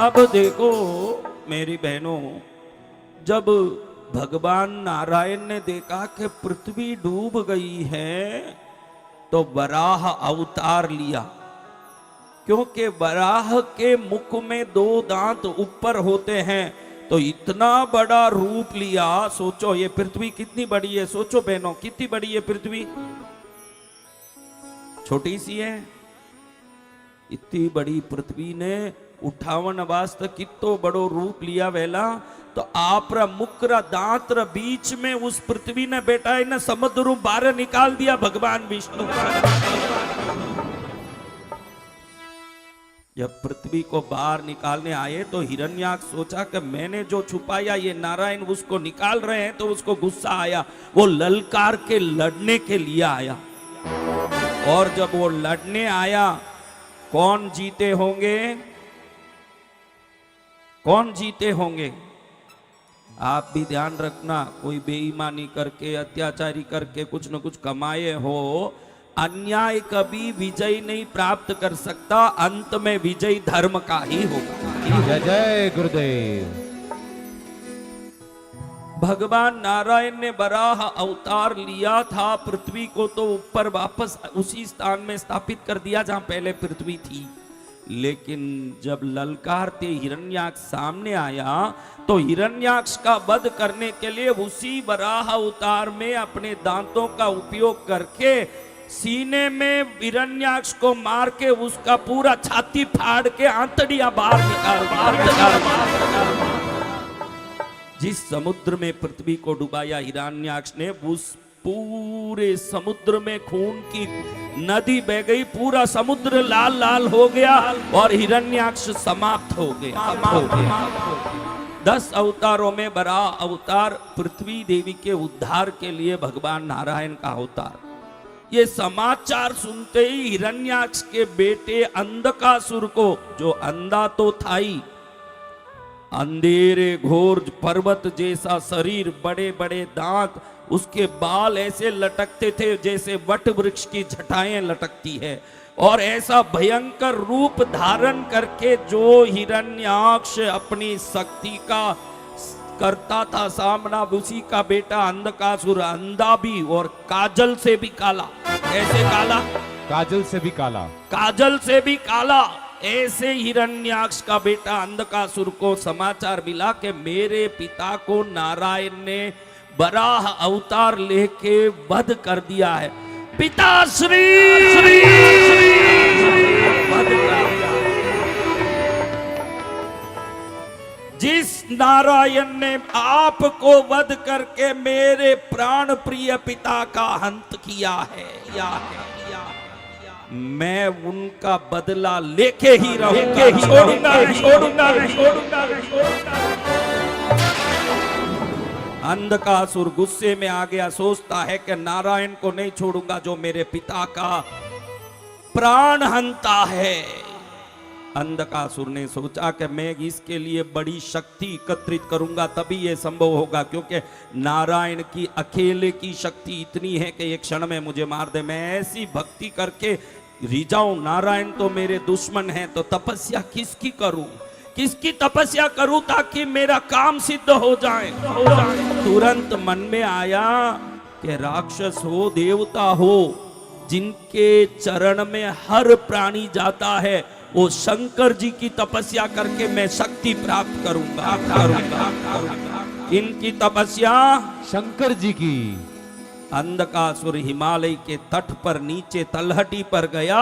अब देखो मेरी बहनों, जब भगवान नारायण ने देखा कि पृथ्वी डूब गई है तो वराह अवतार लिया, क्योंकि वराह के मुख में 2 दांत ऊपर होते हैं। तो इतना बड़ा रूप लिया। सोचो ये पृथ्वी कितनी बड़ी है, सोचो बहनों कितनी बड़ी है पृथ्वी, छोटी सी है। इतनी बड़ी पृथ्वी ने 58 वास्त कितो बड़ो रूप लिया वेला। तो आप मुक्र दांत बीच में उस पृथ्वी ने बेटा ने समुद्र बाहर निकाल दिया भगवान विष्णु। जब पृथ्वी को बाहर निकालने आए तो हिरण्याक्ष सोचा कि मैंने जो छुपाया ये नारायण उसको निकाल रहे हैं, तो उसको गुस्सा आया। वो ललकार के लड़ने के लिए आया, और जब वो लड़ने आया कौन जीते होंगे, कौन जीते होंगे? आप भी ध्यान रखना, कोई बेईमानी करके अत्याचारी करके कुछ न कुछ कमाए हो, अन्याय कभी विजय नहीं प्राप्त कर सकता, अंत में विजय धर्म का ही होगा। जय जय गुरुदेव। भगवान नारायण ने वराह अवतार लिया था, पृथ्वी को तो ऊपर वापस उसी स्थान में स्थापित कर दिया जहां पहले पृथ्वी थी। लेकिन जब ललकारते हिरण्याक्ष सामने आया तो हिरण्याक्ष का वध करने के लिए उसी वराह अवतार में अपने दांतों का उपयोग करके सीने में हिरण्याक्ष को मार के उसका पूरा छाती फाड़ के आंतड़ियां बाहर निकाल। जिस समुद्र में पृथ्वी को डुबाया हिरण्याक्ष ने, उस पूरे समुद्र में खून की नदी बह गई, पूरा समुद्र लाल लाल हो गया और हिरण्याक्ष समाप्त हो गया। 10 अवतारों में बड़ा अवतार पृथ्वी देवी के उद्धार के लिए भगवान नारायण का अवतार। ये समाचार सुनते ही हिरण्याक्ष के बेटे अंधकासुर को, जो अंधा तो था ही, अंधेरे घोर पर्वत जैसा शरीर, बड़े बड़े दांत, उसके बाल ऐसे लटकते थे जैसे वट वृक्ष की जटाएं लटकती है, और ऐसा भयंकर रूप धारण करके जो हिरण्याक्ष अपनी शक्ति का करता था सामना, उसी का बेटा अंधकासुर, अंधा भी और काजल से भी काला। ऐसे काला, काजल से भी काला, काजल से भी काला। ऐसे हिरण्याक्ष का बेटा अंधकासुर को समाचार मिला कि मेरे पिता को नारायण ने वराह अवतार लेके वध कर दिया है। पिताश्री वध कर दिया। जिस नारायण ने आपको वध करके मेरे प्राण प्रिय पिता का हंत किया है, मैं उनका बदला लेके ही रहूंगा, छोड़ूंगा। अंधकासुर गुस्से में आ गया, सोचता है कि नारायण को नहीं छोड़ूंगा जो मेरे पिता का प्राण हंता है। अंधकासुर ने सोचा कि मैं इसके लिए बड़ी शक्ति एकत्रित करूंगा तभी यह संभव होगा, क्योंकि नारायण की अकेले की शक्ति इतनी है कि एक क्षण में मुझे मार दे। मैं ऐसी भक्ति करके रिझाऊं, नारायण तो मेरे दुश्मन हैं, तो तपस्या किसकी करूं, किसकी तपस्या करूं ताकि मेरा काम सिद्ध हो जाए। तुरंत मन में आया कि राक्षस हो देवता हो, जिनके चरण में हर प्राणी जाता है, वो शंकर जी की तपस्या करके मैं शक्ति प्राप्त करूंगा। इनकी तपस्या शंकर जी की। अंधकासुर हिमालय के तट पर नीचे तलहटी पर गया,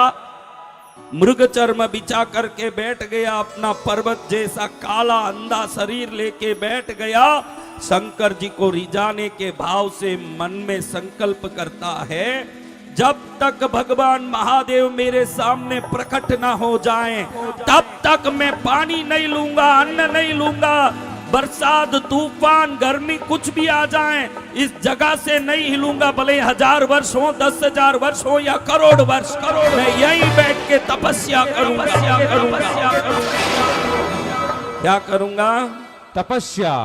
मृग चर्म बिछा करके बैठ गया, अपना पर्वत जैसा काला अंधा शरीर लेके बैठ गया। शंकर जी को रिझाने के भाव से मन में संकल्प करता है, जब तक भगवान महादेव मेरे सामने प्रकट ना हो जाएं, तब तक मैं पानी नहीं लूंगा, अन्न नहीं लूंगा। बरसात, तूफान, गर्मी कुछ भी आ जाए, इस जगह से नहीं हिलूंगा, भले 1000 वर्ष हो, 10,000 वर्ष हो या करोड़ वर्ष, मैं यहीं बैठ के तपस्या करूंगा। क्या करूंगा? तपस्या।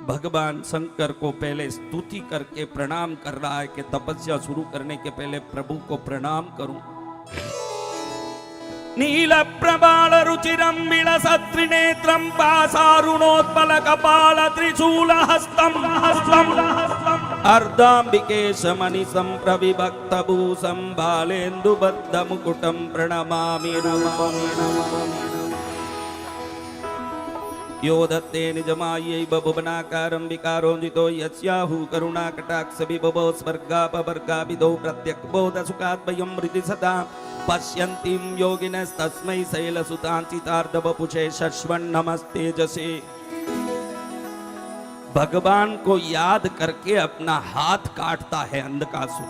भगवान शंकर को पहले स्तुति करके प्रणाम कर रहा है कि तपस्या शुरू करने के पहले प्रभु को प्रणाम करूं। नीलप्रबाल रुचिरं विलसत्रिनेत्रं पासारुणोत्पलकपाल त्रिशूलहस्तं अर्धाम्बिकेशमनिशं प्रविभक्तभूषं बालेन्दुबद्धमुकुटं प्रणमामि यो दत्ते निजमायै बभुवनाकारं विकारोऽजितो यस्याहु करुणाकटाक्षविभवो स्वर्गापवर्गाभिदो प्रत्यक्बोधसुखाद्वयं हृदि सदा पश्यन्तीं योगिनस्तस्मै शैलसुताञ्चितार्धवपुषे शश्वन्नमस्तेजसे। भगवान को याद करके अपना हाथ काटता है अंधकासुर,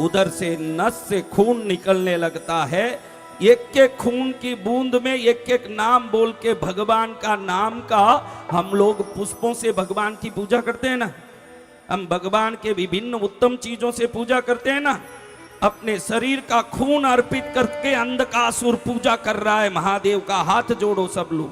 उधर से नस से खून निकलने लगता है। एक एक खून की बूंद में एक एक नाम बोल के भगवान का नाम का हम लोग पुष्पों से भगवान की पूजा करते हैं ना, हम भगवान के विभिन्न उत्तम चीजों से पूजा करते हैं ना। अपने शरीर का खून अर्पित करके अंधकासुर पूजा कर रहा है महादेव का। हाथ जोड़ो सब लोग,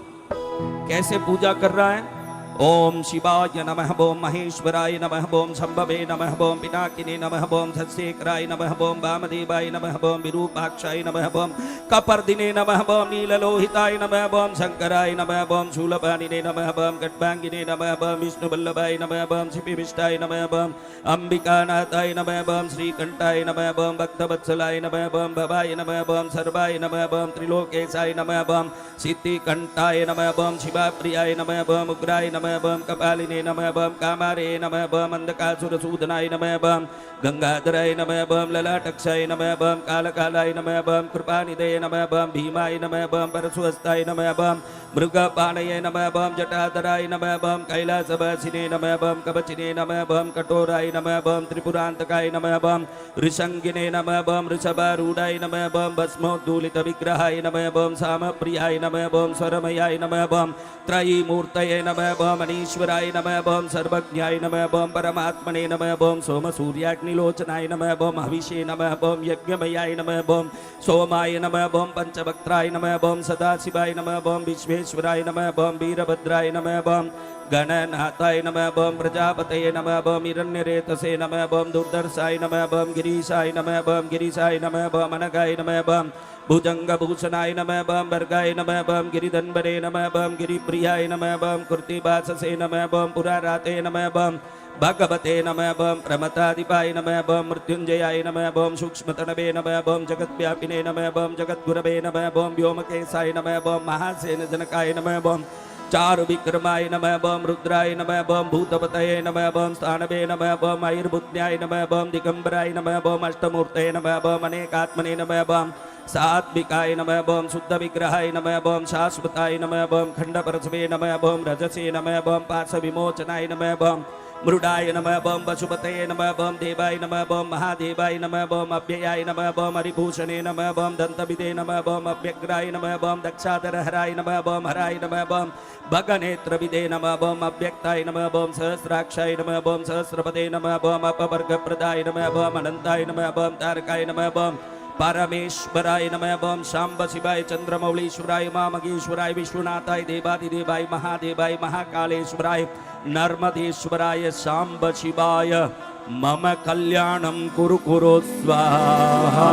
कैसे पूजा कर रहा है। ओम शिवाय नमः, ओम महेश्वराय नमः, ओम शंभवे नमः, ओम पिनाकिने नमः, ओम सस्येकराय नमः, ओम वामदेवाय नमः, ओम विरूपाक्षाय नमः, ओम कपर्दिने नमः, ओम नीललोहिताय नमः, ओम शंकराय नमः, ओम शूलपाणिने नमः, ओम खड्गांगिने नमः, ओम विष्णुवल्लभाय नमः, ओम शिपिविष्टाय नमः, ओम अंबिकानाथाय नमः, ओम श्रीकंठाय नमः, ओम भक्तवत्सलाय नमः, ओम भवाय नमः, ओम सर्वाय नमः, ओम त्रिलोकेशाय नमः, ओम सिद्धिकंठाय नमः, ओम शिवाप्रियाय नमः, ओम उग्राय नमः, ओम कपालिने नमः, ओम कामारे नमः, ओम अंधकासुरसूदनाय नमः, ओम गंगाधराय नमः, ओम ललाटक्षाय नमः, ओम कालकालाय नमः, ओम कृपानिधे नमः, ओम भीमाय नमः, ओम परशुहस्ताय नमः, ओम मृगपाणये नमः, ओम जटाधराय नमः, ओम कैलासवासिने नमः, ओम कवचिने नमः, ओम कठोराय नमः, ओम त्रिपुरांतकाय नमः, ओम ऋषंगिने नमः, ओम ऋषभारूढ़ाय नमः, ओम भस्मोद्धूलित विग्रहाय नमः, ओम सामप्रियाय नमः, ओम स्वरमयाय नमः, ओम त्रयीमूर्तये नमः, ओम अनीश्वराय नमः, ओम सर्वज्ञाय नमः, ओम परमात्मने नमः, ओम सोमसूर्याग्निलोचनाय नमः, ओम हविषे नमः, ओम यज्ञमयाय नमः, ओम सोमाय नमः, ओम पंचवक्त्राय नमः, ओम सदाशिवाय नमः, ओम विश्वेश्वराय नमः, ओम वीरभद्राय नमः, ओम गणनाथाय नमः, ओम प्रजापतये नमः, ओम हिरण्यरेतसे नमः, ओम दुर्धर्षाय नमः, ओम गिरीशाय नमः, ओम गिरीशाय नमः, ओम अनगाय नमः, ओम भुजंगभूषणाय नमः, ओम वर्गाय नमः, ओम गिरिधन्वरे नमः, ओम गिरिप्रियाय नमः, ओम कृतिवाससे नमः, ओम पुराराते नमः, ओम भगवते नमः, ओम प्रमथाधिपाय नमः, ओम मृत्युंजयाय नमः, ओम सूक्ष्मतनवे नमः, ओम जगद्व्यापिने नमः, ओम जगद्गुरवे नमः, ओम व्योमकेशाय नमः, ओम महासेनजनकाय नमः, ओम चारु विक्रमाय नमः, ओम रुद्राय नमः, ओम भूतपतये नमः, ओम स्थानवे नमः, ओम आयुर्भुत्याय नमः, ओम दिगंबराय नमः, ओम अष्टमूर्तये नमः, ओम अनेकात्मने नमः, ओम सात्विकाय नमः, ओम शुद्ध विग्रहाय नमः, ओम शाश्वताय नमः, ओम खंडपरशवे नमः, ओम रजसे नमः, ओम पार्श्वविमोचनाय नमः, ओम मृडाय नमः, ओम पशुपतये नमः, ओम देवाय नमः, ओम महादेवाय नमः, ओम अव्ययाय नमः, ओम हरिभूषणे नमः, ओम दंतविदे नमः, ओम अव्यग्राय नमः, ओम दक्षाधरहराय नमः, ओम हराय नमः, ओम भगनेत्रविदे नमः, ओम अव्यक्ताय नमः, ओम सहस्राक्षाय नमः, ओम सहस्रपदे नमः, ओम अपवर्गप्रदाय नमः, ओम अनंताय नमः, ओम तारकाय नमः, ओम परमेश्वराय नमः, ओम शांब शिवाय चंद्रमौलीश्वराय मामगेश्वराय विश्वनाथाय देवादिदेवाय महादेवाय महाकालेश्वराय नर्मदेश्वराय शांब शिवाय मम कल्याणं कुरु कुरु स्वाहा।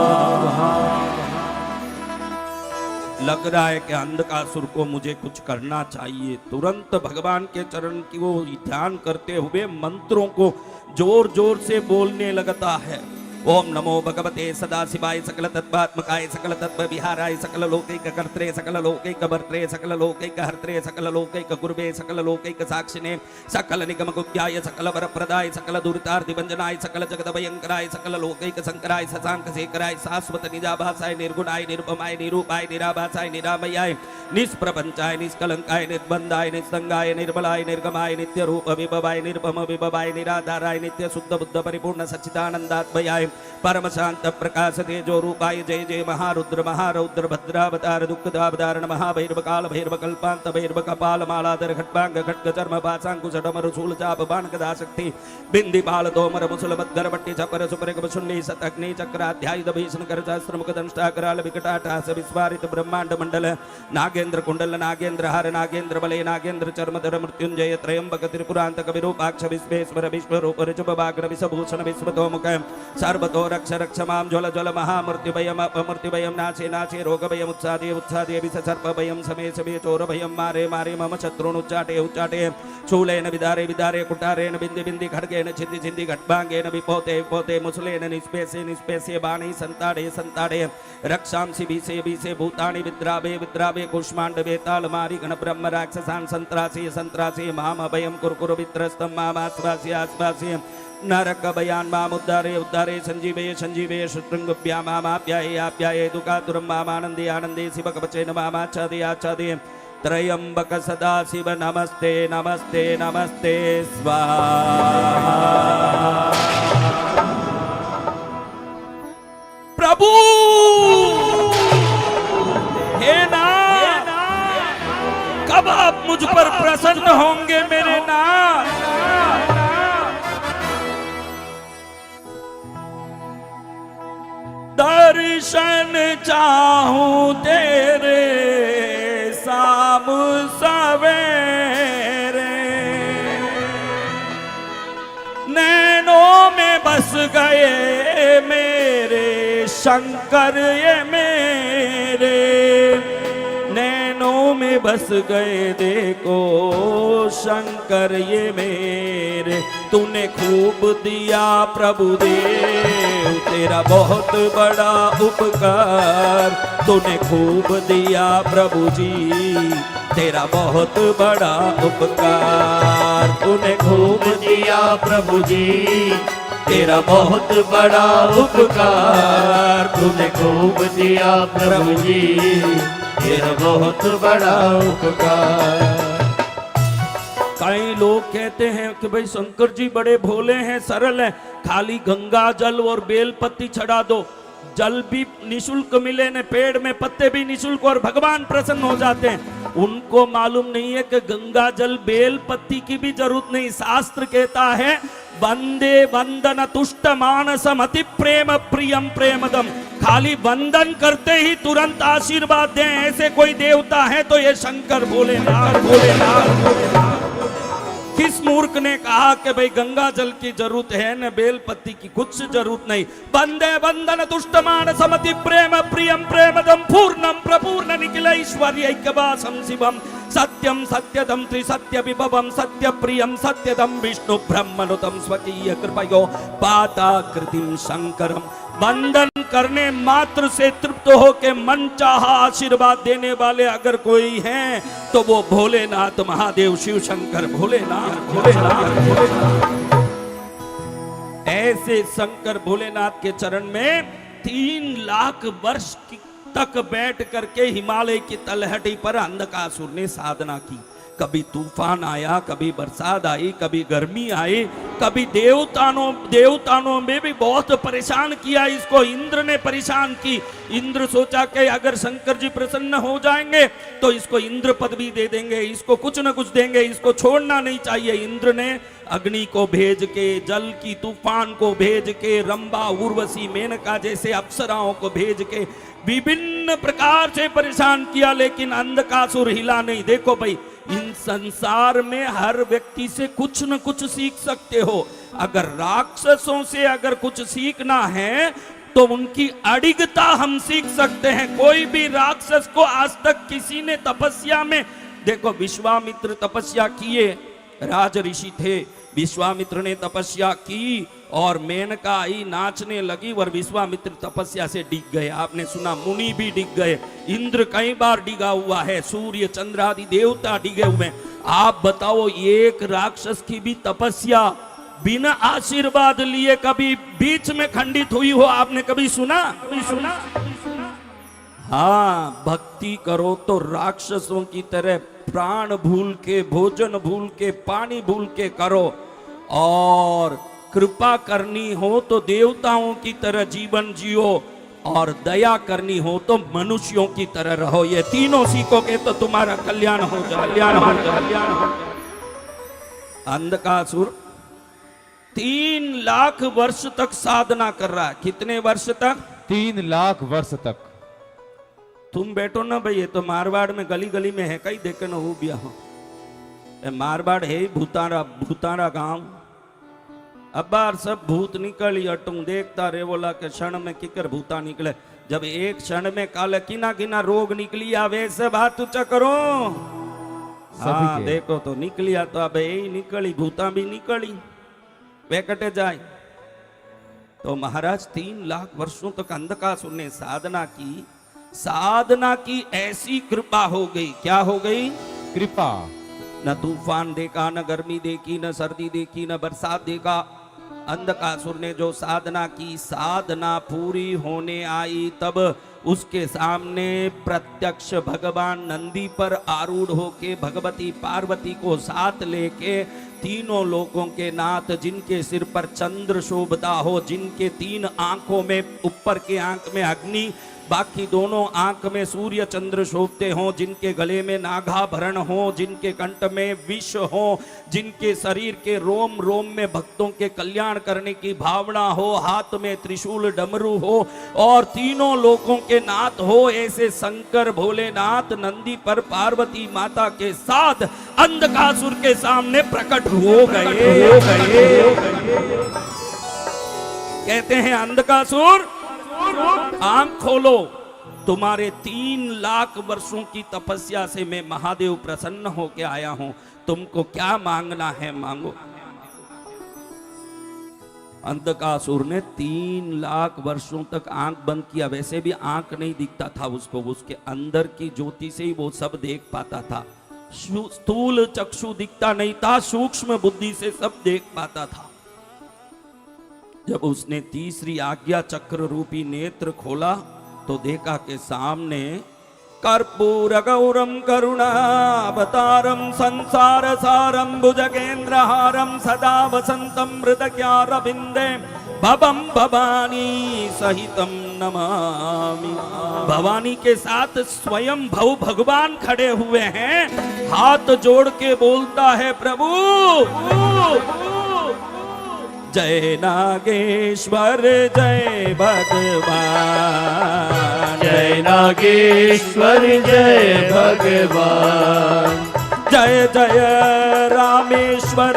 लग रहा है कि अंधकासुर को मुझे कुछ करना चाहिए। तुरंत भगवान के चरण की वो ध्यान करते हुए मंत्रों को जोर जोर से बोलने लगता है। ओम नमो भगवते सदाशिवाय सकल तत्वात्मकाय सकल तत्व विहाराय सकल लोकैक कर्त्रे सकल लोकैक भर्त्रे सकल लोकैक हर्त्रे सकल लोकैक गुरुवे सकल लोकैक साक्षिणे सकल निगम गुप्याय सकल वरप्रदाय सकल दुरितार्तिभंजनाय सकल जगदभयंकराय सकल लोकैक शंकराय शशांक शेखराय शाश्वत निजाभासाय निर्गुणाय निरुपमाय निरूपाय निराभासाय निरामयाय निष्प्रपंचाय निष्कलंकाय निर्बंधाय निस्संगाय निर्मलाय निर्गमाय नित्य रूप विभवाय निर्भम विभवाय निराधाराय नित्य शुद्ध बुद्ध परिपूर्ण सच्चिदानंदात्मयाय परम शांत प्रकाश तेजो रूपाय जय जय महारुद्र महारौद्र भद्रावतार दुःखदावतारण महाभैरव काल भैरव कल्पांत भैरव कपाल मालाधर खट्पांग खड्ग चर्म पासांकुश डमरु शूल चाप बाण गदा शक्ति बिंदी बाल तोमर मुसल मद्गर बट्टी छपर सुपर शून्य शतग्नि चक्राध्यायुध भीषण कर सहस्र मुख दंष्टा कराल विकटाटास विस्फारित ब्रह्मांड मंडल नागेंद्र कुंडल नागेंद्र हार नागेंद्र बले नागेंद्र चर्मधर मृत्युंजय त्रयंबक त्रिपुरांतक विरूपाक्ष विश्वेश्वर विश्वरूप ऋषभ बाग्र विषभूषण विश्वतोमुख सर्व सर्वतो रक्ष रक्ष मां ज्वल ज्वल महामृत्युभयम् अपमृत्युभयं नाशे नाशे रोगभयम् उत्सादे उत्सादे विष सर्पभयं समे समे चोरभयं मारे मारे मम शत्रून् उच्चाटे उच्चाटे शूलेन विदारे विदारे कुटारेण बिन्दि बिन्दि खड्गेन छिन्दि छिन्दि खड्गाङ्गेन विपोते विपोते मुसलेन निष्पेसे निष्पेसे बाणे संताडे संताडे रक्षांसि भीषे भीषे भूतानि विद्रावे विद्रावे कुष्माण्डवे तालमारि गणब्रह्म राक्षसान् सन्त्रासे सन्त्रासे मामभयं कुरु वित्रस्तं मामाश्वास्य आश्वास्य नरकभयान् मामुद्धारे उद्धारे सञ्जीवे सञ्जीवे शत्रुङ्गभ्यां मामाप्याये आप्याये दुःखातुरं मामानन्दे आनन्दे शिवकवचेन मामाच्छादे आच्छादे त्रयंबक सदा शिव नमस्ते नमस्ते नमस्ते स्वाहा। प्रभु हे नाथ, कब आप मुझ पर प्रसन्न होंगे मेरे नाथ? दर्शन चाहूं तेरे शाम सवेरे, नैनों में बस गए मेरे शंकर ये मेरे, नैनों में बस गए देखो शंकर ये मेरे। तूने खूब दिया प्रभु देव तेरा बहुत बड़ा उपकार, तूने खूब दिया प्रभु जी तेरा बहुत बड़ा उपकार, तूने खूब दिया प्रभु जी तेरा बहुत बड़ा उपकार, तूने खूब दिया प्रभु जी तेरा बहुत बड़ा उपकार। कई लोग कहते हैं कि भाई शंकर जी बड़े भोले हैं, सरल हैं, खाली गंगा जल और बेलपत्ती चढ़ा दो, जल भी निशुल्क मिले न पेड़ में पत्ते भी निशुल्क और भगवान प्रसन्न हो जाते हैं। उनको मालूम नहीं है कि गंगा जल बेल पत्ती की भी जरूरत नहीं। शास्त्र कहता है वंदे वंदन तुष्ट मानसम अति प्रेम प्रियम प्रेमदम, खाली वंदन करते ही तुरंत आशीर्वाद दें, ऐसे कोई देवता है तो ये शंकर भोलेनाथ भोलेनाथ भोलेनाथ। किस मूर्ख ने कहा कि भाई गंगा जल की जरूरत है न बेल पत्ती की, कुछ जरूरत नहीं। वंदे वंदन तुष्ट मानसम अति प्रेम प्रियम प्रेमदम पूर्णम प्रपूर्ण निखिल ऐक्यवासम शिवम सत्यम सत्यदम त्रिसत्य विभवम सत्य प्रियम सत्यदम विष्णु ब्रह्मनुतम स्वकीय कृपयो पाताकृतिम शंकरम। वंदन करने मात्र से तृप्त हो के मन चाहा आशीर्वाद देने वाले अगर कोई हैं तो वो भोलेनाथ महादेव शिव शंकर भोलेनाथ भोलेनाथ भोलेनाथ। ऐसे शंकर भोलेनाथ के चरण में 3 लाख वर्ष तक बैठ करके हिमालय की तलहटी पर अंधकासुर ने साधना की। कभी तूफान आया, कभी बरसात आई, कभी गर्मी आई, कभी देवताओं में भी बहुत परेशान किया इसको। इंद्र ने परेशान की। इंद्र सोचा कि अगर शंकर जी प्रसन्न हो जाएंगे तो इसको इंद्र पदवी दे देंगे, इसको कुछ न कुछ देंगे, इसको छोड़ना नहीं चाहिए। इंद्र ने अग्नि को भेज के, जल की तूफान को भेज के, रंभा उर्वशी मेनका जैसे अप्सराओं को भेज के विभिन्न प्रकार से परेशान किया, लेकिन अंधकासुर हिला नहीं। देखो भाई, इन संसार में हर व्यक्ति से कुछ न कुछ सीख सकते हो। अगर राक्षसों से अगर कुछ सीखना है तो उनकी अडिगता हम सीख सकते हैं। कोई भी राक्षस को आज तक किसी ने तपस्या में, देखो विश्वामित्र तपस्या किए, राज ऋषि थे, विश्वामित्र ने तपस्या की और मेनका आई नाचने लगी और विश्वामित्र तपस्या से डिग गए। आपने सुना मुनि भी डिग गए, इंद्र कई बार डिगा हुआ है, सूर्य चंद्र आदि देवता डिगे हुए। आप बताओ एक राक्षस की भी तपस्या बिना आशीर्वाद लिए कभी बीच में खंडित हुई हो? आपने कभी सुना? कभी सुना? हाँ, भक्ति करो तो राक्षसों की तरह प्राण भूल के, भोजन भूल के, पानी भूल के करो, और कृपा करनी हो तो देवताओं की तरह जीवन जियो, और दया करनी हो तो मनुष्यों की तरह रहो। ये तीनों सीखोगे तो तुम्हारा कल्याण हो जाए, कल्याण हो जाए, कल्याण हो जाए। अंधकासुर 3 लाख वर्ष तक साधना कर रहा है। कितने वर्ष तक? 3 लाख वर्ष तक। तुम बैठो ना भाई, ये तो मारवाड़ में गली गली में है, कहीं देखे ना हो बिया हो। मारवाड़ है भूतारा, भूतारा गांव अब बार सब भूत निकली अटू देखता रे बोला के क्षण में किकर भूता निकले। जब एक क्षण में काले किना किना रोग निकली आवे से बात करो। हाँ के। देखो तो निकलिया तो अब यही निकली भूता भी निकली वे कटे जाए। तो महाराज 3 लाख वर्षों तक अंधकासुर ने साधना की ऐसी कृपा हो गई। क्या हो गई? कृपा। न तूफान देखा, न गर्मी देखी, न सर्दी देखी, न बरसात देखा। अंधकासुर ने जो साधना की, साधना पूरी होने आई तब उसके सामने प्रत्यक्ष भगवान नंदी पर आरूढ़ होके भगवती पार्वती को साथ लेके तीनों लोगों के नाथ, जिनके सिर पर चंद्र शोभता हो, जिनके 3 आंखों में, ऊपर के आंख में अग्नि, बाकी दोनों आंख में सूर्य चंद्र शोभते हो, जिनके गले में नागाभरण हो, जिनके कंठ में विष हो, जिनके शरीर के रोम रोम में भक्तों के कल्याण करने की भावना हो, हाथ में त्रिशूल डमरू हो और तीनों लोगों के नाथ हो, ऐसे शंकर भोलेनाथ नंदी पर पार्वती माता के साथ अंधकासुर के सामने प्रकट हो गए। कहते हैं अंधकासुर आंख खोलो, तुम्हारे 3 लाख वर्षों की तपस्या से मैं महादेव प्रसन्न होके आया हूं, तुमको क्या मांगना है मांगो। अंधकासुर ने 3 लाख वर्षों तक आंख बंद किया। वैसे भी आंख नहीं दिखता था उसको, उसके अंदर की ज्योति से ही वो सब देख पाता था। स्थूल चक्षु दिखता नहीं था, सूक्ष्म बुद्धि से सब देख पाता था। जब उसने तीसरी आज्ञा चक्र रूपी नेत्र खोला तो देखा के सामने कर्पूर गौरम करुणावतारम संसार सारम भुजगेंद्रहारम सदा वसंतम हृदयारविंदे भवम भवानी सहितम नमामि। भवानी के साथ स्वयं भव भगवान खड़े हुए हैं, हाथ जोड़ के बोलता है प्रभु जय नागेश्वर जय भगवान, जय नागेश्वर जय भगवान, जय जय रामेश्वर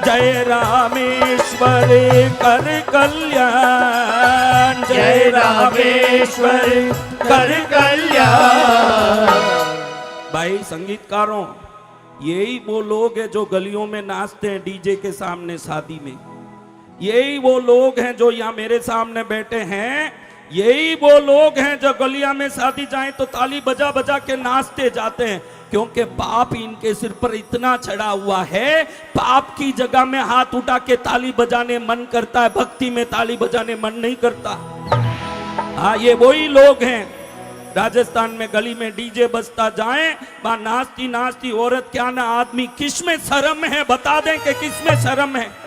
जय रामेश्वर कर कल्याण, जय रामेश्वर कर कल्याण। भाई संगीतकारों, यही वो लोग हैं जो गलियों में नाचते हैं डीजे के सामने शादी में। यही वो लोग हैं जो यहाँ मेरे सामने बैठे हैं। यही वो लोग हैं जो गलियां में शादी जाए तो ताली बजा बजा के नाचते जाते हैं, क्योंकि पाप इनके सिर पर इतना चढ़ा हुआ है। पाप की जगह में हाथ उठा के ताली बजाने मन करता है, भक्ति में ताली बजाने मन नहीं करता। हाँ, ये वही लोग हैं। राजस्थान में गली में डीजे बजता जाए, वहां नाचती नाचती औरत क्या ना आदमी, किसमें शर्म है? बता दें कि किसमें शर्म है।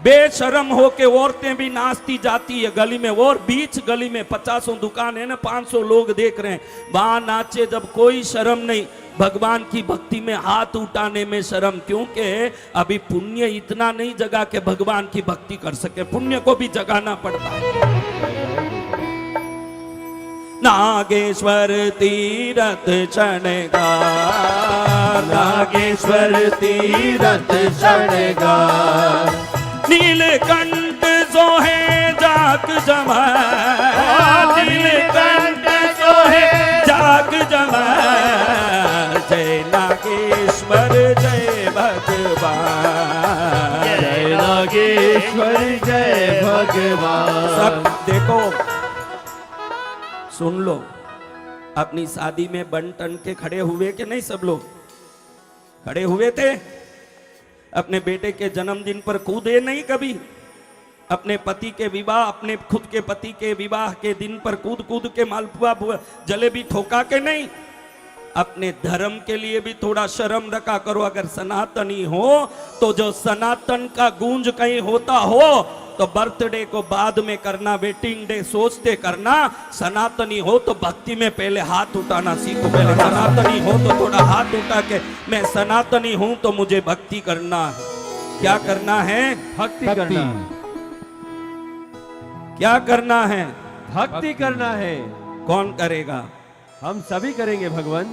बेशरम होके औरतें भी नाचती जाती है गली में, और बीच गली में 50 दुकान है ना, 500 लोग देख रहे हैं, वहां नाचे जब कोई शर्म नहीं। भगवान की भक्ति में हाथ उठाने में शर्म, क्योंकि अभी पुण्य इतना नहीं जगा के भगवान की भक्ति कर सके, पुण्य को भी जगाना पड़ता है। नागेश्वर तीरथ शृंगार, नागेश्वर तीरथ शृंगार, नीलकंठ सोहे जाक जमार, नीलकंठ सोहे जाक जमार, जय नागेश्वर जय भगवान, जय नागेश्वर जय भगवान। सब देखो, सुन लो, अपनी शादी में बन टन के खड़े हुए कि नहीं? सब लोग खड़े हुए थे। अपने बेटे के जन्मदिन पर कूदे नहीं कभी? अपने पति के विवाह, अपने खुद के पति के विवाह के दिन पर कूद कूद के मालपुआ जलेबी ठोका के नहीं? अपने धर्म के लिए भी थोड़ा शर्म रखा करो। अगर सनातनी हो तो जो सनातन का गूंज कहीं होता हो तो बर्थडे को बाद में करना, वेटिंग डे सोचते करना। सनातनी हो तो भक्ति में पहले हाथ उठाना सीखो। पहले सनातनी हो तो थोड़ा हाथ उठा के, मैं सनातनी हूं तो मुझे भक्ति करना है। क्या करना है? भक्ति करना। क्या करना है? भक्ति करना है। कौन करेगा? हम सभी करेंगे भगवान।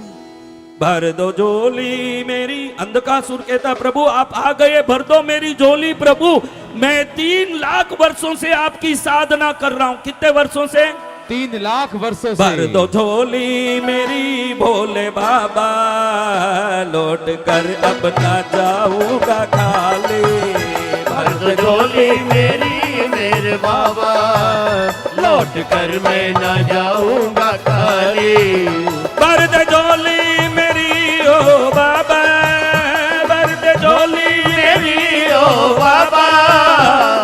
भर दो झोली मेरी। अंधकासुर कहता प्रभु आप आ गए, भर दो मेरी झोली प्रभु। मैं 3 लाख वर्षों से आपकी साधना कर रहा हूं। कितने वर्षों से? 3 लाख वर्षों भर से। दो झोली मेरी भोले बाबा, लौट कर अब ना जाऊंगा खाली। भर दो झोली मेरी मेरे बाबा, लौट कर मैं न जाऊंगा खाली। भर दो झोली मेरी ओ बाबा, भर दो झोली मेरी ओ बाबा,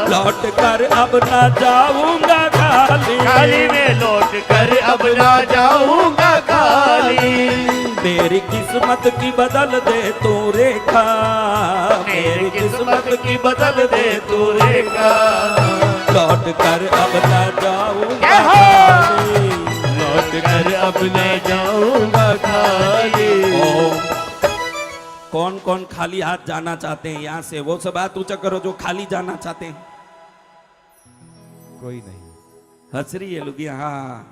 लौट कर अब ना जाऊंगा खाली। खाली मैं लौट कर अब ना जाऊंगा खाली। मेरी किस्मत की बदल दे तू रेखा, मेरी किस्मत की बदल दे तू रेखा। लौट कर अब ना जाऊंगा क्या हो? खाली। लौट कर अब न जाऊंगा खाली। कौन कौन खाली हाथ जाना चाहते हैं यहाँ से? वो सब हाथ ऊंचा करो जो खाली जाना चाहते हैं। कोई नहीं। हंस रही है लुगिया। हाँ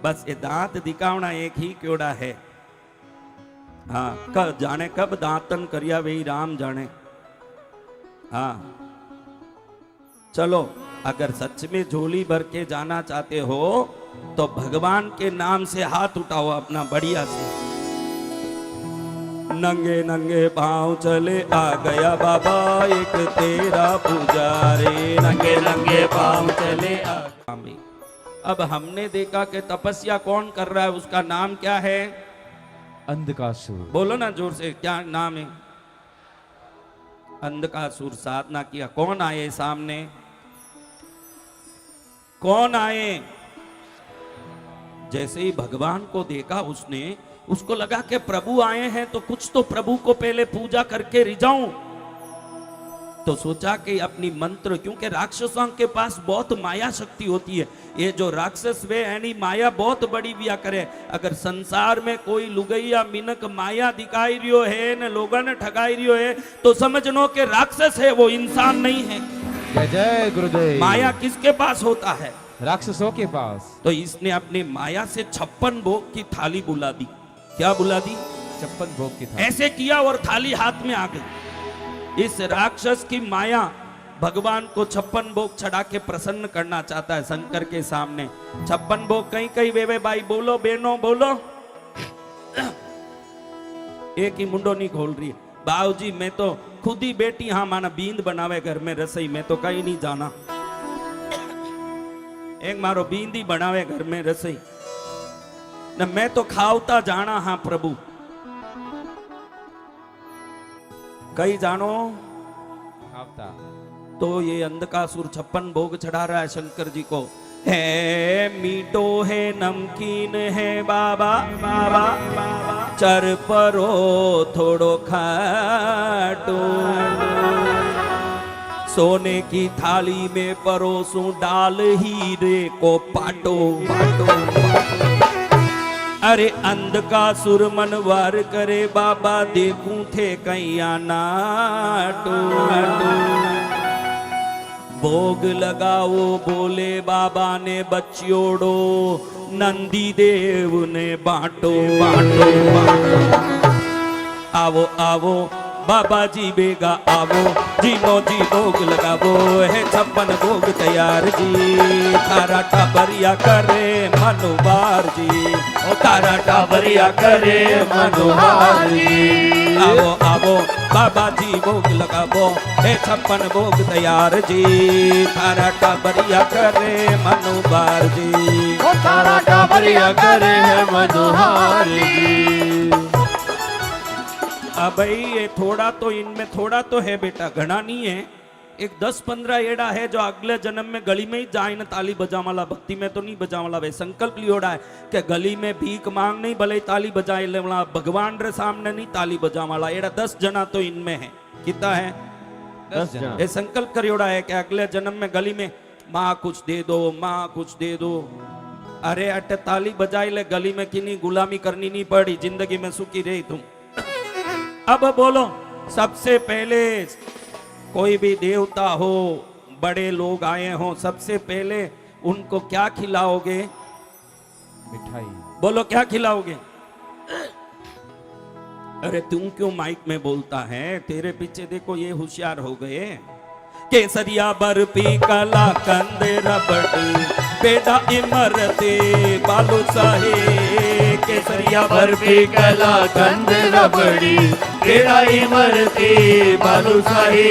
बस ये दांत दिखावना एक ही क्योड़ा है। हाँ कब जाने कब दांतन करिया वही राम जाने। हाँ चलो, अगर सच में झोली भर के जाना चाहते हो तो भगवान के नाम से हाथ उठाओ अपना बढ़िया से। नंगे नंगे पांव चले आ गया बाबा एक तेरा पुजारी। नंगे नंगे पांव चले आ गया। अब हमने देखा कि तपस्या कौन कर रहा है, उसका नाम क्या है? अंधकासुर। बोलो ना जोर से, क्या नाम है? अंधकासुर साधना किया। कौन आए सामने? कौन आए? जैसे ही भगवान को देखा उसने, उसको लगा कि प्रभु आए हैं तो कुछ तो प्रभु को पहले पूजा करके रिझाऊं। तो सोचा कि अपनी मंत्र, क्योंकि राक्षसों के पास बहुत माया शक्ति होती है। ये जो राक्षस वे यानी माया बहुत बड़ी बिया करे। अगर संसार में कोई लुगैया मिनक माया दिखाई रियो है न लोगों ने ठगाई रियो है तो समझनो कि राक्षस है, वो इंसान नहीं है। जय जय गुरुदेव। माया किसके पास होता है? राक्षसों के पास। तो इसने अपनी माया से 56 भोग की थाली बुला दी। क्या बुला दी? 56 भोग की थाली। ऐसे किया और थाली हाथ में आ गई। इस राक्षस की माया भगवान को 56 भोग चढ़ा के प्रसन्न करना चाहता है शंकर के सामने। 56 भोग कहीं कहीं वे भाई बोलो, बहनों बोलो। एक ही मुंडो नहीं खोल रही। बाबूजी मैं तो खुद ही बेटी हाँ माना बींद बनावे घर में रसोई में तो कहीं नहीं जाना। एक मारो बींद ही बनावे घर में रसोई न मैं तो खावता जाना हाँ प्रभु। कई जानो आवता। तो ये अंधकासुर 56 भोग चढ़ा रहा है शंकर जी को। है मीठो है नमकीन है बाबा बाबा चर परो थोड़ो खाटो। सोने की थाली में परोसूं डाल हीरे को पाटो पाटो। अरे अंधकासुर मनवार करे बाबा देखूं थे कैया नाटो। भोग लगाओ बोले बाबा ने बच्चियोड़ो नंदी देव ने बांटो बांटो बांटो। आवो आवो बाबा जी बेगा आवो जीनो जी भोग लगावो है 56 भोग तैयार जी। तारा टाबरिया करे मनोबार जी ओ तारा टाबरिया करे मनोबार जी। आवो आवो बाबा जी भोग लगावो है 56 भोग तैयार जी। तारा टाबरिया करे मनोबार जी ओ तारा टाबरिया करे है मनोहार जी। अब भाई ये थोड़ा तो इनमें थोड़ा तो है बेटा, घना नहीं है। एक 10-15 एड़ा है जो अगले जन्म में गली में ही जाए न ताली बजावाला, भक्ति में तो नहीं बजावाला। वे संकल्प लियोड़ा है कि गली में भीख मांग नहीं भले ताली बजाए लेवला, भगवान रे सामने नहीं ताली बजावाला। एड़ा 10 जना तो इनमें है। कितना है? 10 जना। ये संकल्प करियोड़ा है कि अगले जन्म में गली में माँ कुछ दे दो, माँ कुछ दे दो। अरे अटे ताली बजाई ले, गली में किन्हीं गुलामी करनी नहीं पड़ी, जिंदगी में सुखी रही तुम। अब बोलो, सबसे पहले कोई भी देवता हो, बड़े लोग आए हो, सबसे पहले उनको क्या खिलाओगे? मिठाई। बोलो क्या खिलाओगे? अरे तुम क्यों माइक में बोलता है? तेरे पीछे देखो ये होशियार हो गए। केसरिया बर्फी कला कंद रबड़ी पेड़ा इमरते बालूशाही। केसरिया बर्फी कला कंद रबड़ी पेड़ा इमरती बालूशाही।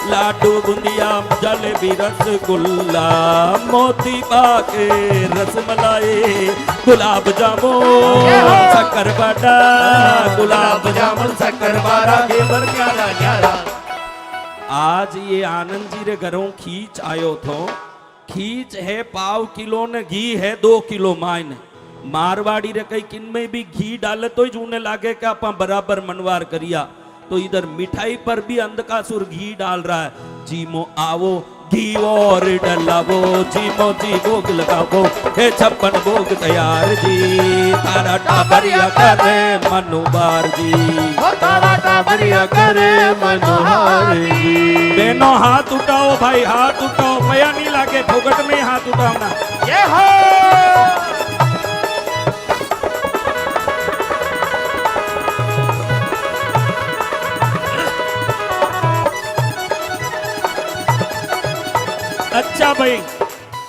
लाडू बुंदिया जलेबी रसगुल्ला मोती पाक रसमलाई गुलाब जामुन शक्करपारा गुलाब जामुन शक्करपारा घेवर ग्यारह ग्यारह। आज ये आनंद जी रे घरों खींच आयो थो। खींच है पाव किलो ने घी है 2 किलो मायने। मारवाड़ी रे कई किन में भी घी डाले तो ही जूने लागे कि आप बराबर मनवार करिया। तो इधर मिठाई पर भी अंधकासुर घी डाल रहा है। जीमो आवो घी और डलावो जीमो जी भोग लगावो हे 56 भोग तैयार जी। तारा टाबरिया करे मनोबार जी तारा टाबरिया करे मनोहार जी। बहनों हाथ उठाओ भाई हाथ उठाओ पया नहीं लागे फोकट में हाथ उठाओ ये हो। अच्छा भाई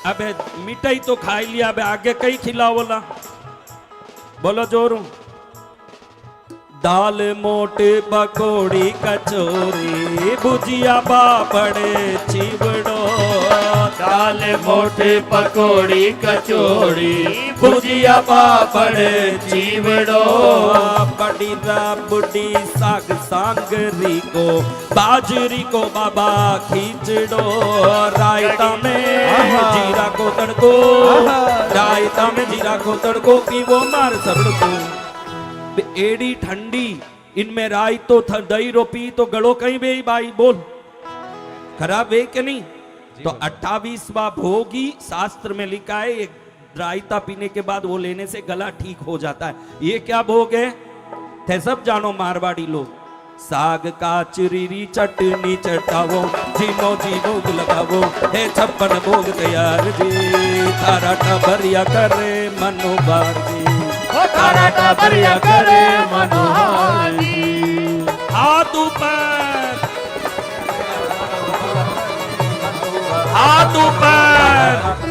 अबे मिठाई तो खाई लिया अबे आगे कहीं खिलाओ बोला बोलो जोरू। दाल मोट पकोड़ी कचौरी भुजिया पापड़ चिवड़ो। दाल मोटे पकोड़ी कचौड़ी भुजिया पापड़ चिवड़ो। बड़ीरा बुड्ढी साग सांगरी को बाजरी को बाबा खींचड़ो। रायता में जीरा को तड़को रायता में जीरा को तड़को की वो मार सबड़को। एड़ी ठंडी इनमें राई तो दही रो पी तो गड़ो कहीं बे भाई बोल खराब है कि नहीं? तो 28वां भोगी शास्त्र में लिखा है एक रायता पीने के बाद वो लेने से गला ठीक हो जाता है। ये क्या भोग है थे सब जानो मारवाड़ी लोग। साग का चिरीरी चटनी चटावो जीमो जी भोग लगावो हे 56 भोग तैयार जी। तारा टाबरिया करे मनोबार जी तारा टाबरिया करे मनोहार जी। हाथ ऊपर हाथ ऊपर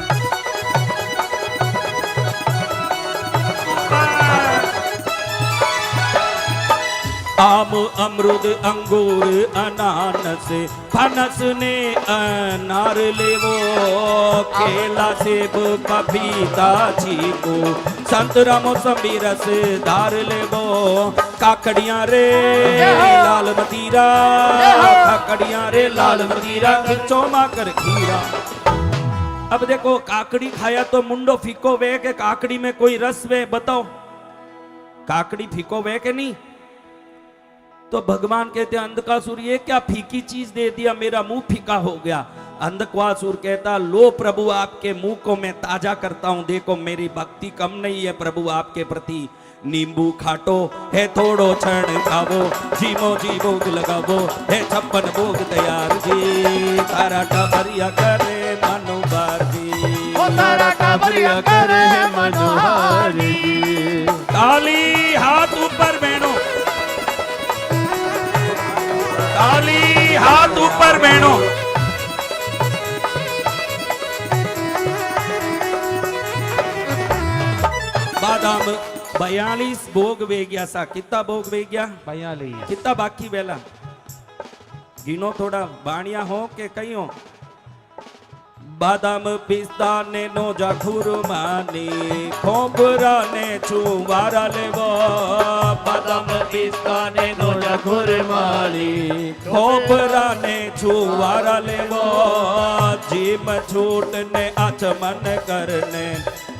आम अमरुद अंगूर अनानस फनस ने अनार लेवो। केला सेब पपीता चीकू संतरा मौसमी रस धार लेवो। काकड़ियां रे लाल मतीरा काकड़ियां रे लाल मतीरा चौमा कर खीरा। अब देखो काकड़ी खाया तो मुंडो फीको वे के काकड़ी में कोई रस वे बताओ काकड़ी फीको वे के नहीं? तो भगवान कहते हैं अंधकासुर ये क्या फीकी चीज दे दिया मेरा मुंह फीका हो गया। अंधकासुर कहता लो प्रभु आपके मुंह को मैं ताजा करता हूं देखो मेरी भक्ति कम नहीं है प्रभु आपके प्रति। नींबू खाटो है थोड़ो क्षण खावो जीमो जी भोग लगावो है 56 भोग तैयार जी। तारा टाबरिया करे मनोबार जी तारा टाबरिया करे मनोहार जी। ताली हाथ ऊपर बहनों ताली हाथ ऊपर बहनों। बादाम 42 भोग वे गया सा कितना भोग वे गया 42 कितना बाकी बेला गिनो थोड़ा बाणिया हो के कहीं हो। बादाम पिस्ता ने नो जाखुर मानी खोबरा ने चुवारा लेवो। बादाम पिस्ता ने नो जाखुर मानी खोबरा ने चुवारा लेवो। जीम छूट ने आचमन करने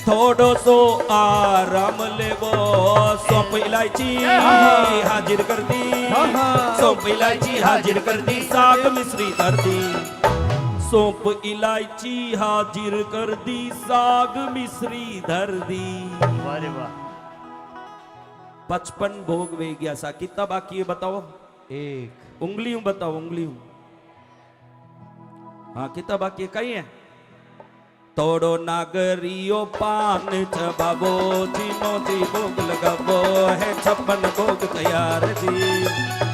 थोड़ो सो आराम लेवो। सौंप इलायची हाजिर कर दी सौंप इलायची हाजिर कर दी साग मिश्री कर दी। सौंप इलायची हाजिर कर दी साग मिश्री धर दी। 55 भोग वे गया सा कितना बाकी है बताओ? एक उंगलियों बताओ उंगलियों। हाँ कितना बाकी है कहीं है तोड़ो नागरियो पान चबाबो जीनो जी भोग लगाबो है 56 भोग तैयार जी।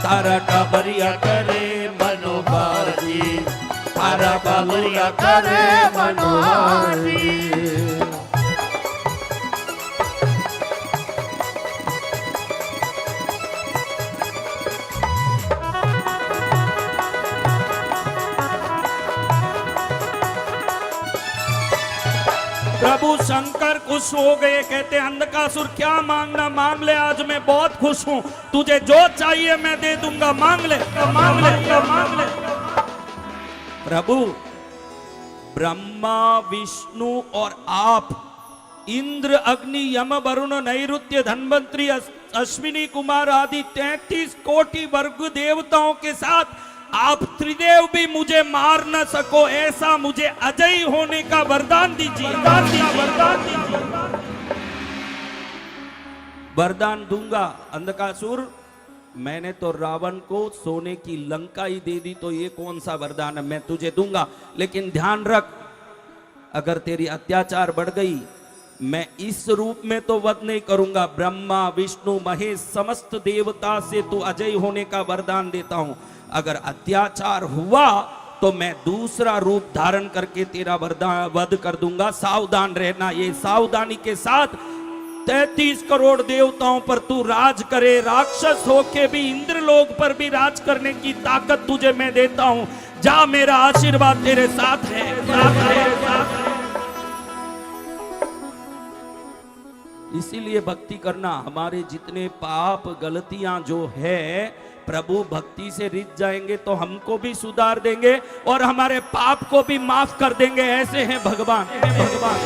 तारा टाबरिया करे मनोभार जी, तारा बाबरिया करे मनोभार जी। प्रभु शंकर खुश हो गए, कहते अंधकासुर क्या मांगना मांग ले, आज मैं बहुत खुश हूं, तुझे जो चाहिए मैं दे दूंगा, मांग ले मांग ले मांग ले। प्रभु ब्रह्मा विष्णु और आप इंद्र अग्नि यम वरुण नैऋत्य धन्वंतरी अश्विनी कुमार आदि 33 कोटि वर्ग देवताओं के साथ आप त्रिदेव भी मुझे मार न सको, ऐसा मुझे अजय होने का वरदान दीजिए, वरदान दीजिए। वरदान दूंगा अंधकासुर, मैंने तो रावण को सोने की लंका ही दे दी, तो ये कौन सा वरदान है, मैं तुझे दूंगा। लेकिन ध्यान रख, अगर तेरी अत्याचार बढ़ गई, मैं इस रूप में तो वध नहीं करूंगा, ब्रह्मा विष्णु महेश समस्त देवता से तू अजय होने का वरदान देता हूं। अगर अत्याचार हुआ तो मैं दूसरा रूप धारण करके तेरा वरदान वध कर दूंगा, सावधान रहना। ये सावधानी के साथ 33 करोड़ देवताओं पर तू राज करे, राक्षस होके भी इंद्रलोक पर भी राज करने की ताकत तुझे मैं देता हूं। जा, मेरा आशीर्वाद तेरे साथ है, साथ है, साथ है। इसीलिए भक्ति करना, हमारे जितने पाप गलतियां जो है प्रभु भक्ति से रिझ जाएंगे तो हमको भी सुधार देंगे और हमारे पाप को भी माफ कर देंगे, ऐसे हैं भगवान, भगवान।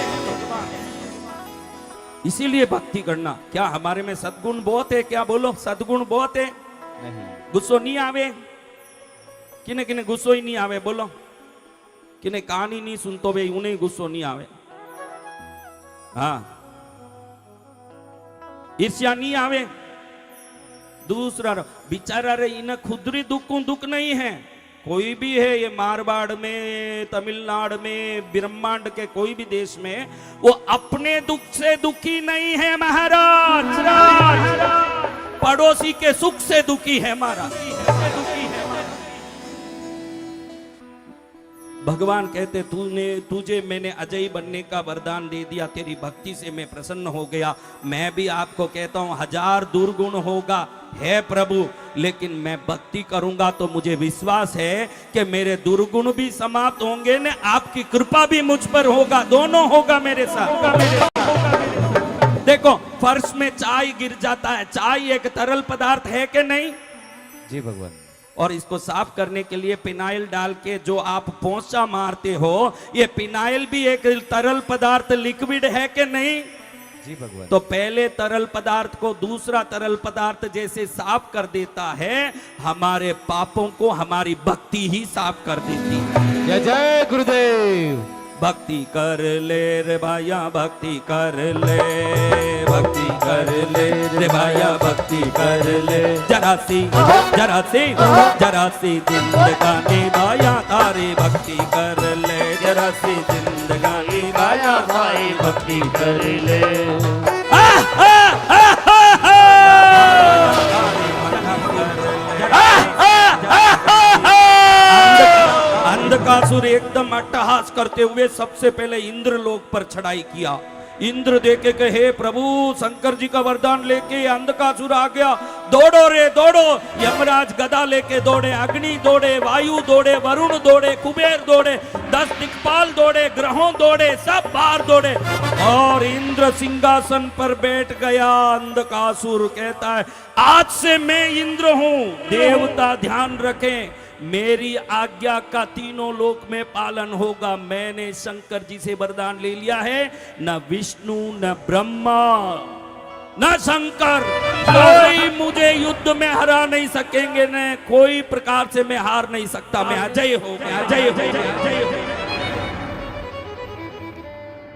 इसीलिए भक्ति करना। क्या हमारे में सद्गुण बहुत है? क्या बोलो, सद्गुण बहुत है? नहीं। गुस्सो नहीं आवे? किने किने गुस्सो ही नहीं आवे? बोलो। किने कहानी नहीं सुनतो भाई उन्हें गुस्सो नहीं आवे? हाँ। ईर्ष्या नहीं आवे? दूसरा बेचारा रे, इन खुदरी दुख नहीं है, कोई भी है, ये मारवाड़ में, तमिलनाडु में, ब्रह्मांड के कोई भी देश में, वो अपने दुख से दुखी नहीं है महाराज, पड़ोसी के सुख से दुखी है महाराज। भगवान कहते तुझे मैंने अजय बनने का वरदान दे दिया, तेरी भक्ति से मैं प्रसन्न हो गया। मैं भी आपको कहता हूं 1000 दुर्गुण होगा है प्रभु, लेकिन मैं भक्ति करूंगा तो मुझे विश्वास है कि मेरे दुर्गुण भी समाप्त होंगे न, आपकी कृपा भी मुझ पर होगा, दोनों होगा मेरे साथ। देखो फर्श में चाय गिर जाता है, चाय एक तरल पदार्थ है कि नहीं? जी भगवान। और इसको साफ करने के लिए फिनाइल डाल के जो आप पोंछा मारते हो, ये फिनाइल भी एक तरल पदार्थ लिक्विड है कि नहीं? जी भगवान। तो पहले तरल पदार्थ को दूसरा तरल पदार्थ जैसे साफ कर देता है, हमारे पापों को हमारी भक्ति ही साफ कर देती है। जय जय गुरुदेव। भक्ति कर ले रे भाया, भक्ति कर ले, भक्ति कर ले रे भाया, भक्ति कर ले। जरा सी जिंदगानी भाया तारी भक्ति कर ले, जरा सी जिंदगानी भाया भाई भक्ति कर ले। अंधकासुर एकदम अट्टहास करते हुए सबसे पहले इंद्रलोक पर चढ़ाई किया। इंद्र देखे के हे प्रभु, शंकर जी का वरदान लेके अंधकासुर आ गया, दौड़ो रे दौड़ो। यमराज गदा लेके दौड़े, अग्नि दौड़े, वायु दौड़े, वरुण दौड़े, कुबेर दौड़े, 10 दिक्पाल दौड़े, ग्रहों दौड़े, सब बाहर दौड़े और इंद्र सिंहासन पर बैठ गया। अंधकासुर कहता है आज से मैं इंद्र हूं। देवता ध्यान रखें, मेरी आज्ञा का तीनों लोक में पालन होगा। मैंने शंकर जी से वरदान ले लिया है, न विष्णु न ब्रह्मा न शंकर कोई मुझे युद्ध में हरा नहीं सकेंगे, न कोई प्रकार से मैं हार नहीं सकता। मैं अजय हो गया, अजय हो गया।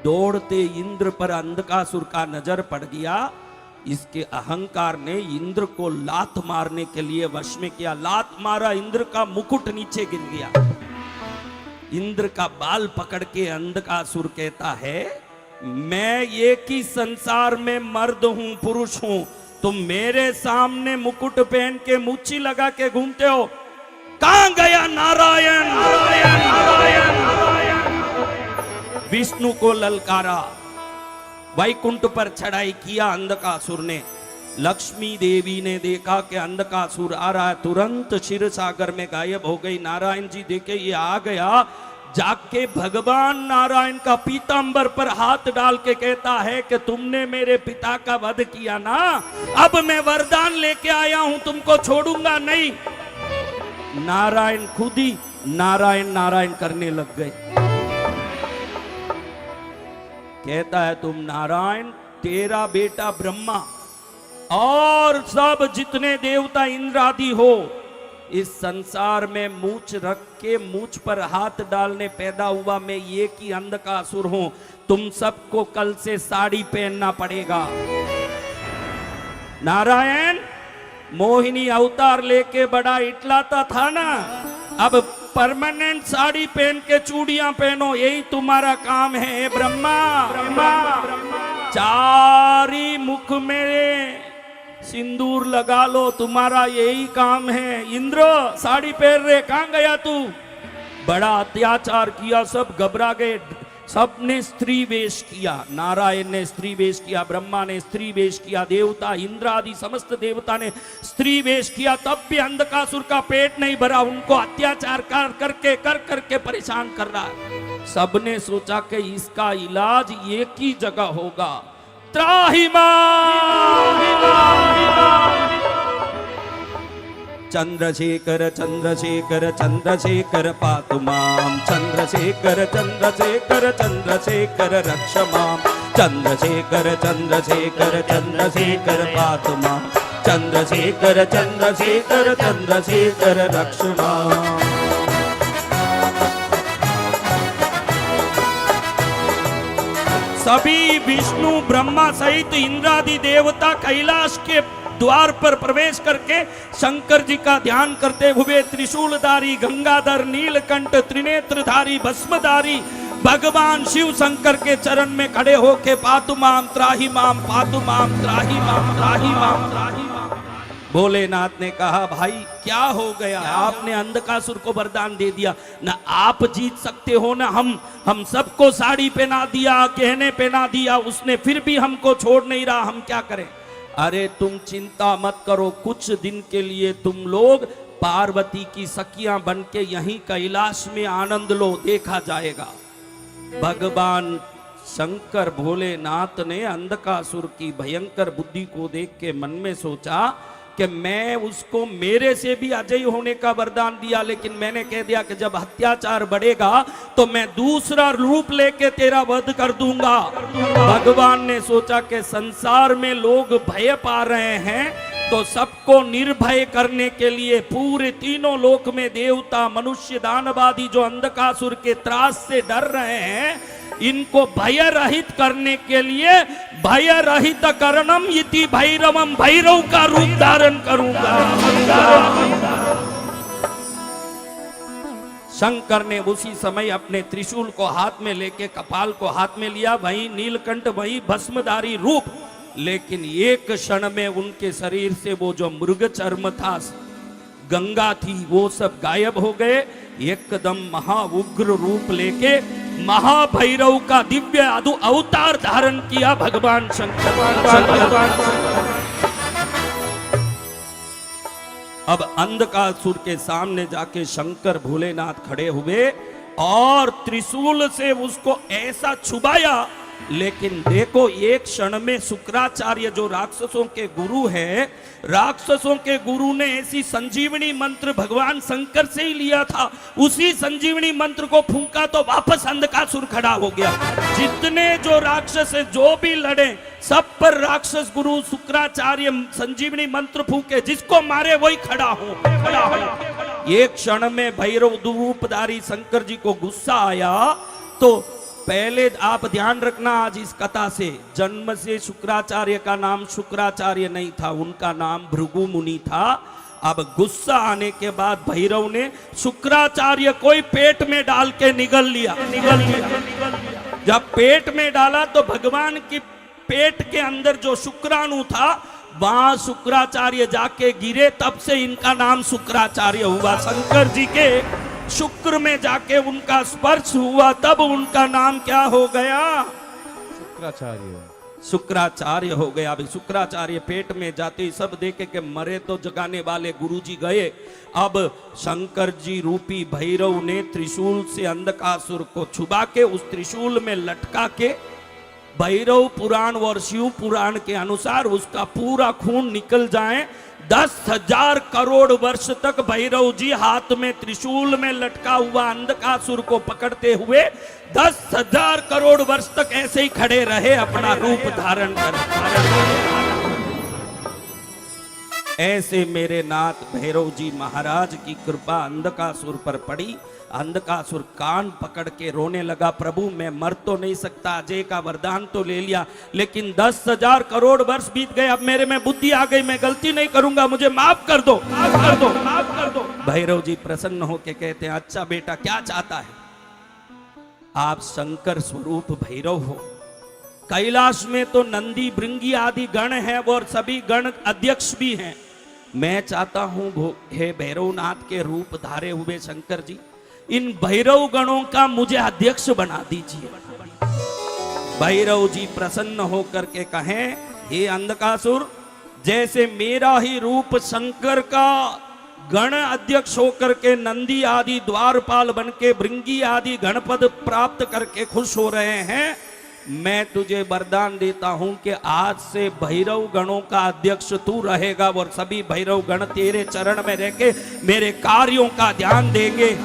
दौड़ते इंद्र पर अंधकासुर का नजर पड़ गया। इसके अहंकार ने इंद्र को लात मारने के लिए वश में किया। लात मारा, इंद्र का मुकुट नीचे गिर गया। इंद्र का बाल पकड़ के अंधकासुर कहता है, मैं एक ही संसार में मर्द हूं, पुरुष हूं, तुम मेरे सामने मुकुट पहन के मुच्छी लगा के घूमते हो, कहां गया नारायण? नारायण नारायण नारायण। विष्णु को ललकारा, वैकुंठ पर चढ़ाई किया अंधकासुर ने। लक्ष्मी देवी ने देखा कि अंधकासुर आ रहा है, तुरंत क्षीर सागर में गायब हो गई। नारायण जी देखे ये आ गया, जाके भगवान नारायण का पीतांबर पर हाथ डाल के कहता है कि तुमने मेरे पिता का वध किया ना, अब मैं वरदान लेके आया हूं, तुमको छोड़ूंगा नहीं। नारायण खुद ही नारायण नारायण करने लग गए। कहता है, तुम नारायण, तेरा बेटा ब्रह्मा और सब जितने देवता इंद्र आदि हो, इस संसार में मूछ रख के मूछ पर हाथ डालने पैदा हुआ मैं एक ही अंधकासुर हूं, तुम सबको कल से साड़ी पहनना पड़ेगा। नारायण मोहिनी अवतार लेके बड़ा इटलाता था ना, अब परमानेंट साड़ी पहन के चूड़ियां पहनो, यही तुम्हारा काम है। ब्रह्मा ब्रह्मा चारी मुख में सिंदूर लगा लो, तुम्हारा यही काम है। इंद्र साड़ी पहन रहे, कहां गया तू? बड़ा अत्याचार किया, सब घबरा गए, सबने स्त्री वेश किया। नारायण ने स्त्री वेश किया, ब्रह्मा ने स्त्री वेश किया, देवता इंद्र आदि समस्त देवता ने स्त्री वेश किया, तब भी अंधकासुर का पेट नहीं भरा, उनको अत्याचार कर करके परेशान कर रहा है। सबने सोचा कि इसका इलाज एक ही जगह होगा, चंद्रशेखर चंद्रशेखर चंद्रशेखर पातु माम, चंद्रशेखर चंद्रशेखर चंद्रशेखर रक्ष माम, चंद्रशेखर चंद्रशेखर चंद्रशेखर पातु माम, चंद्रशेखर चंद्रशेखर चंद्रशेखर रक्ष माम। सभी विष्णु ब्रह्मा सहित इंद्रादि देवता कैलाश के द्वार पर प्रवेश करके शंकर जी का ध्यान करते हुए त्रिशूलधारी गंगाधर नीलकंठ त्रिनेत्रधारी भस्मधारी भगवान शिव शंकर के चरण में खड़े होके पातु माम त्राही माम, पातु माम त्राही माम, त्राही माम, त्राही माम। भोलेनाथ ने कहा, भाई क्या हो गया? आपने अंधकासुर को वरदान दे दिया ना, आप जीत सकते हो ना, हम सबको साड़ी पहना दिया, गहने पहना दिया, उसने फिर भी हमको छोड़ नहीं रहा, हम क्या करें? अरे तुम चिंता मत करो, कुछ दिन के लिए तुम लोग पार्वती की सखियां बन के यहीं कैलाश में आनंद लो, देखा जाएगा। भगवान शंकर भोलेनाथ ने अंधकासुर की भयंकर बुद्धि को देख के मन में सोचा कि मैं उसको मेरे से भी अजय होने का वरदान दिया, लेकिन मैंने कह दिया कि जब अत्याचार बढ़ेगा तो मैं दूसरा रूप लेके तेरा वध कर दूंगा। भगवान ने सोचा कि संसार में लोग भय पा रहे हैं, तो सबको निर्भय करने के लिए पूरे तीनों लोक में देवता मनुष्य दानव आदि जो अंधकासुर के त्रास से डर रहे हैं, इनको भय रहित करने के लिए भय रहित करणम इति भैरवम, भैरव का रूप धारण करूंगा। शंकर ने उसी समय अपने त्रिशूल को हाथ में लेके कपाल को हाथ में लिया, वही नीलकंठ वही भस्मधारी रूप, लेकिन एक क्षण में उनके शरीर से वो जो मृग चर्म था, गंगा थी, वो सब गायब हो गए। एकदम महा उग्र रूप लेके महाभैरव का दिव्य अवतार धारण किया भगवान शंकर। अब अंधकासुर के सामने जाके शंकर भोलेनाथ खड़े हुए और त्रिशूल से उसको ऐसा छुबाया, लेकिन देखो एक क्षण में शुक्राचार्य जो राक्षसों के गुरु हैं, राक्षसों के गुरु ने ऐसी संजीवनी मंत्र भगवान शंकर से ही लिया था, उसी संजीवनी मंत्र को फूंका तो वापस अंधकासुर खड़ा हो गया। जितने जो राक्षस है जो भी लड़े, सब पर राक्षस गुरु शुक्राचार्य संजीवनी मंत्र फूंके, जिसको मारे वही खड़ा हो। एक क्षण में भैरव रूपधारी शंकर जी को गुस्सा आया, तो पहले आप ध्यान रखना, आज इस कथा से जन्म से शुक्राचार्य का नाम शुक्राचार्य नहीं था, उनका नाम भृगु मुनि था। अब गुस्सा आने के बाद भैरव ने शुक्राचार्य को ही पेट में डाल के निगल लिया। जब पेट में डाला तो भगवान की पेट के अंदर जो शुक्राणु था वहां शुक्राचार्य जाके गिरे, तब से इनका नाम शुक्राचार्य हुआ। शंकर जी के शुक्र में जाके उनका स्पर्श हुआ, तब उनका नाम क्या हो गया? शुक्राचार्य। शुक्राचार्य हो गया। अभी शुक्राचार्य पेट में जाते ही सब देखे कि मरे तो जगाने वाले गुरुजी गए। अब शंकर जी रूपी भैरव ने त्रिशूल से अंधकासुर को छुपा के उस त्रिशूल में लटका के भैरव पुराण और शिव पुराण के अनुसार उसका पूरा खून निकल जाए। 10,000 करोड़ वर्ष तक भैरव जी हाथ में त्रिशूल में लटका हुआ अंधकासुर को पकड़ते हुए 10,000 करोड़ वर्ष तक ऐसे ही खड़े रहे, अपना रूप धारण कर। ऐसे मेरे नाथ भैरव जी महाराज की कृपा अंधकासुर पर पड़ी। अंधकासुर कान पकड़ के रोने लगा, प्रभु मैं मर तो नहीं सकता, अजय का वरदान तो ले लिया, लेकिन 10,000 करोड़ वर्ष बीत गए, अब मेरे में बुद्धि आ गई, मैं गलती नहीं करूंगा, मुझे माफ कर दो, माफ कर दो, माफ कर दो। भैरव जी प्रसन्न होके कहते हैं, अच्छा बेटा क्या चाहता है? आप शंकर स्वरूप भैरव हो। कैलाश में तो नंदी भृंगी आदि गण हैं और सभी गण अध्यक्ष भी हैं। मैं चाहता हूं हे भैरवनाथ के रूप धारे हुए शंकर जी, इन भैरव गणों का मुझे अध्यक्ष बना दीजिए। भैरव जी प्रसन्न होकर के कहें, हे अंधकासुर, जैसे मेरा ही रूप शंकर का गण अध्यक्ष होकर के नंदी आदि द्वारपाल बन के भृंगी आदि गणपद प्राप्त करके खुश हो रहे हैं, मैं तुझे वरदान देता हूं कि आज से भैरव गणों का अध्यक्ष तू रहेगा और सभी भैरव गण तेरे चरण में रह के मेरे कार्यों का ध्यान देंगे।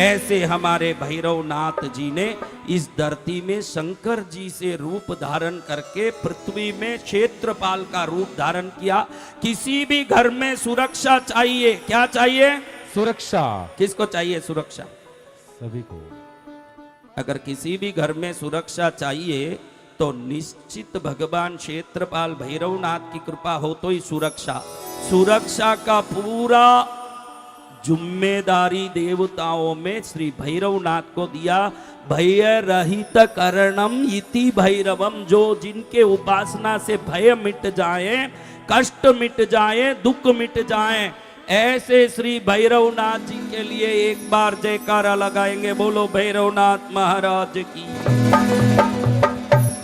ऐसे हमारे भैरवनाथ जी ने इस धरती में शंकर जी से रूप धारण करके पृथ्वी में क्षेत्रपाल का रूप धारण किया। किसी भी घर में सुरक्षा चाहिए, क्या चाहिए? सुरक्षा। किसको चाहिए सुरक्षा? सभी को। अगर किसी भी घर में सुरक्षा चाहिए तो निश्चित भगवान क्षेत्रपाल भैरवनाथ की कृपा हो तो ही सुरक्षा का पूरा जिम्मेदारी देवताओं में श्री भैरवनाथ को दिया। भय रहित करणम इति भैरवम, जो जिनके उपासना से भय मिट जाए, कष्ट मिट जाए, दुख मिट जाए, ऐसे श्री भैरवनाथ जी के लिए एक बार जयकारा लगाएंगे। बोलो भैरवनाथ महाराज की।